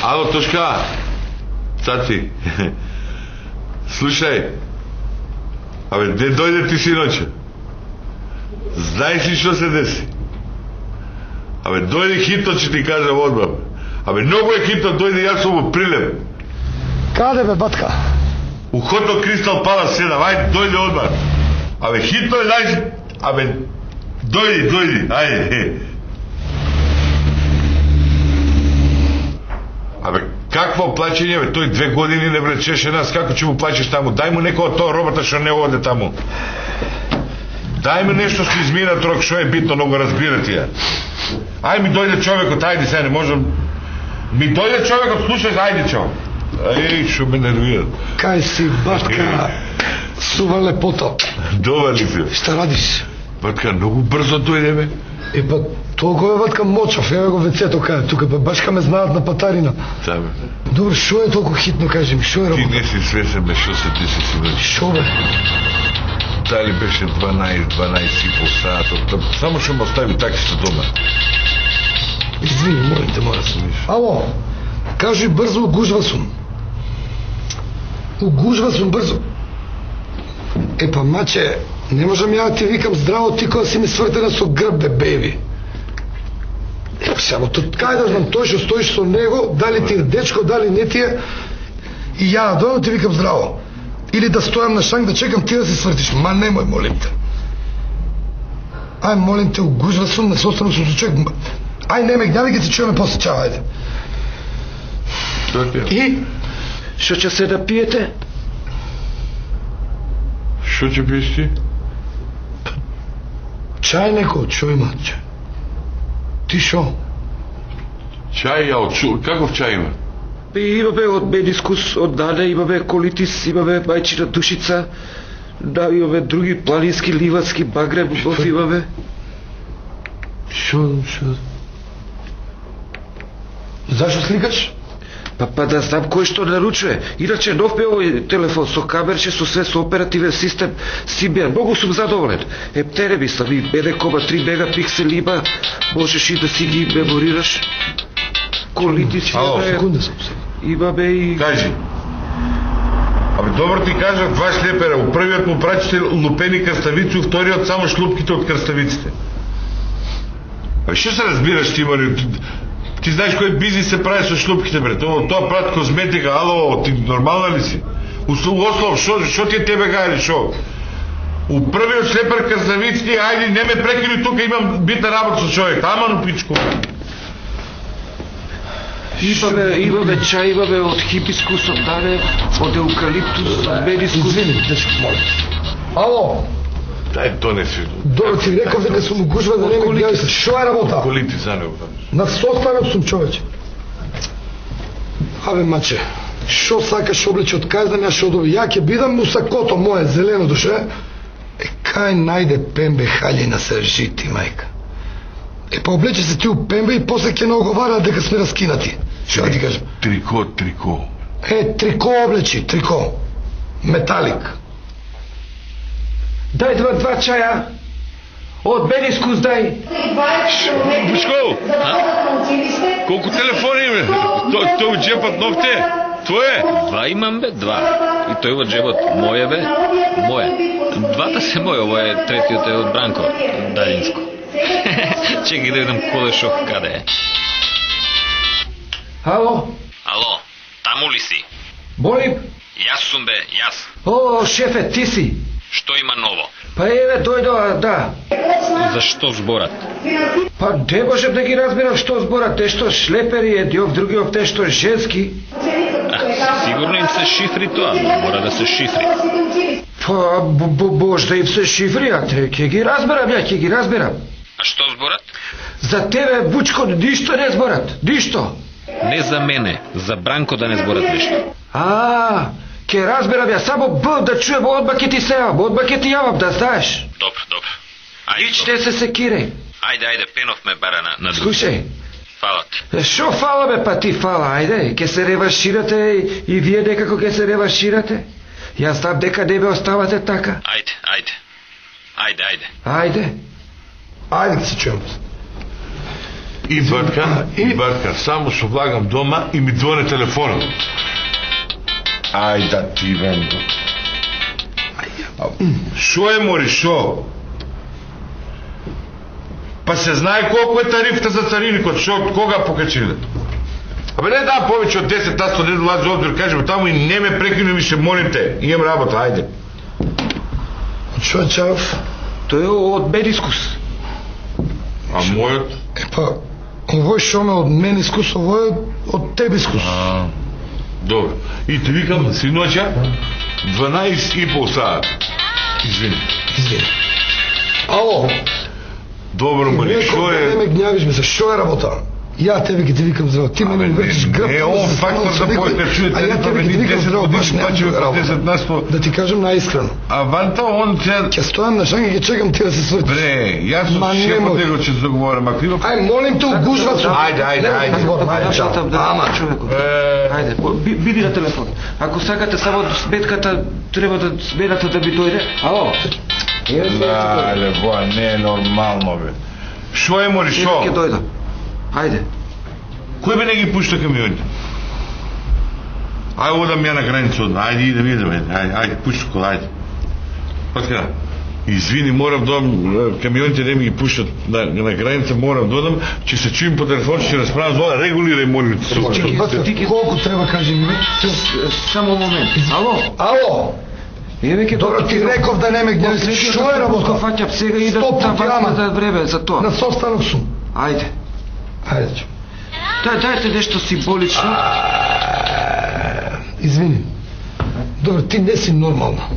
Ало, Тошка, цаци, слушај, абе, де дојде ти синоќе? Знаеш ли што се деси? Абе, дојде хитно, ќе ти кажам одмah. Абе, многу е хитно, дојде, јас сум во Прилеп. Каде бе, батка? У хотел Кристал Палас 7, ајде, дојде одмah. Абе, хитно е, најде, абе, дојди, ајде. Абе, какво плаќање, бе, тој 2 години не влечеше нас, како ќе му плаќаш таму? Дај му некој од тоа робота што не оде таму. Дај ми нешто што измина трок, што е битно, но го разбира тие. Ај ми дојде човекот, ајде се, не можам. Ми дојде човекот, слушај, ајде чо. Ај, што ме нервира. Кај си, батка? Сува лепота. Добар ли си? Шта радиш? Батка, многу брзо дојде, бе. Па, толку е, батка, мочав, еве го вецето кај, тука, баш ка ме знаат на патарина. Да, бе. Добре, шо е толку хитно, кажи ми, шо е работа? Ти не си свесен, бе, што се деси си, Шо, бе? Дали беше 12 сата, само што ме остави таксите дома. Извини, молим те, мора сум. Ало, кажи брзо, угужва сум. Угужва сум брзо. Па, маче, не можам ја да ти викам здраво ти кога си ми свртена со грб, бе, беби. Само, кај да знам, тој што стоиш со него, дали ти е дечко, дали не ти е, и ја дојдам ти викам здраво. Или да стојам на шанк да чекам ти да се свртиш. Ма немој, молим те. Ај, молим те, угужва сум, не се останам со човек. Ај, не ме гняви, ќе се чуеме после, чао, ајде. И? Што ќе се да пиете? Што ќе пиеш ти? Чај некој, што има? Ти шо? Чај, каков чај има? Има бе од медискус, од Даде, има бе колитис, има бе мајчина душица, да, има бе други планински, ливадски, багре, бубов има бе. Шо? Зашо сликаш? Па да знам кој што наручува. Иначе нов бе овој телефон со камерче, со све, со оперативен систем, Симбиан. Многу сум задоволен. Ептере мислам, 1,3 мегапиксели има, можеш и да си ги меморираш. Колитис Ало, секунда сам се. Има бе и... Кажи. Абе, добро ти кажа, два шлепера. У првиот му прачите лупени крставици, у вториот само шлупките од крставиците. Абе, што се разбираш ти, Мари? Ти знаеш кој бизнес се прави со шлупките, бре? Тоа прават козметика, ало, ти нормална ли си? Услов, што ти е тебе гајли, шо? У првиот шлепер крставици, ајде, не ме прекини тука, имам битна работа со човек. Аману, пичко. Има бе чај, има бе од хибискус, од Даде, од еукалиптус, од медискус. Извини, дечко, молим. Ало, Дај, донеси. добро ти реков дека сум угужва да не ме гледај се. Шо е работа? Колити за него. На составен сум, човече. Абе, маче, шо сакаш облече од каздан, ја шо доби? Ја ќе бидам му сакото моје, зелено душе. Кај најде пембе хаљина се жити, мајка. Па облече се ти у пембе и после ќе не оговара дека сме раскинати. Шо да ти кажам? Трико. Трико облечи, трико. Металик. Дај два чаја. Од медискус дај. Бушко, колку телефони има? Тој у джепот новте? Твое? Два имам бе, два. И тој во джебот моје бе, моје. Двата се моје, ово е третиот е од Бранко, Далинско. Чекай да видам Колешов каде е. Ало? Ало, таму ли си? Молим? Јас сум бе, јас. О, шефе, ти си? Што има ново? Па еве, дојдоа, да. Зашто зборат? Па не можем да ги разбирам што зборат, те што шлепери е диов, другиот те што женски. Сигурно им се шифри тоа, мора да се шифри. Па, може да им се шифри, а те ќе ги разберам, ја ќе ги разберам. А што зборат? За тебе, Бучко, ништо не зборат, ништо. Не за мене, за Бранко да не зборат ништо. Ќе разберам ја, само Б да чуем, одма ќе ти сеам, одма ќе ти јавам, да знаеш. Добро. Ич не се секире. Ајде, пенов ме бара на друг. Слушај. Фала ти. Шо фала бе, па ти фала, ајде, ќе се реванширате и вие некако ќе се реванширате. Јас знам дека не ме оставате така. Ајде. Ајде. Ајде ќе се чуем. И Батка, само што влагам дома и ми звоне телефонот. Ај да ти венду. Шо е, мори, шо? Па се знае колку е тарифта за цариникот, шо, од кога покачиле? Абе не дам повеќе од 10, аз не долази обзор, кажем таму и не ме прекину више, молим те, имам работа, ајде. Што е Чаев? Тој е од Медискус. А мојот? Па, овој шо ме од мен искус, овој е од тебе искус. Добро. И те викам, синоќа, 12,5 саат. Извини. Ало, Добро, мали, шо не е? ме гнявиш ме, за шо е работа? Ја тебе ги ти викам здраво, ти ме вртиш грб. Не, он фактор да појте чуете, а ја тебе ги ти викам здраво, баш не работа. 10 насто. Да ти кажам наискрено. А ванта он ќе... Ќе стојам на шанг и ќе чекам ти да се свртиш. Бре, јас Ма со не шефот може. него ќе се договорам, ако има... Ај, молим те, угушват се. Ајде. Чао. Ама, човекот. Ајде, биди на телефон. Ако сакате само сметката, треба да смената да ми дојде. Ало. Леле, боа, не е нормално, бе. Шо е, мори, шо? Ќе дојдам. Ајде. Кој бе не ги пушта камионите? Ајде, одам ја на граница одма. Ајде, идем, ајде, пушта кола, ајде. Патка, извини, морам да камионите не ми ги пуштат на граница, морам да одам, ќе се чуем по телефон, ќе расправам за ова, регулирај, молим те. колку треба, кажи ми? Само момент. Ало. Ало, Еве ќе добро ти реков да не ме гневиш. Шо е работа? Фаќам сега и да Стоп, ама. да време за тоа. На состанок сум. Ајде. Ајде. Дајте нешто символично. Извини. Добро, ти не си нормална.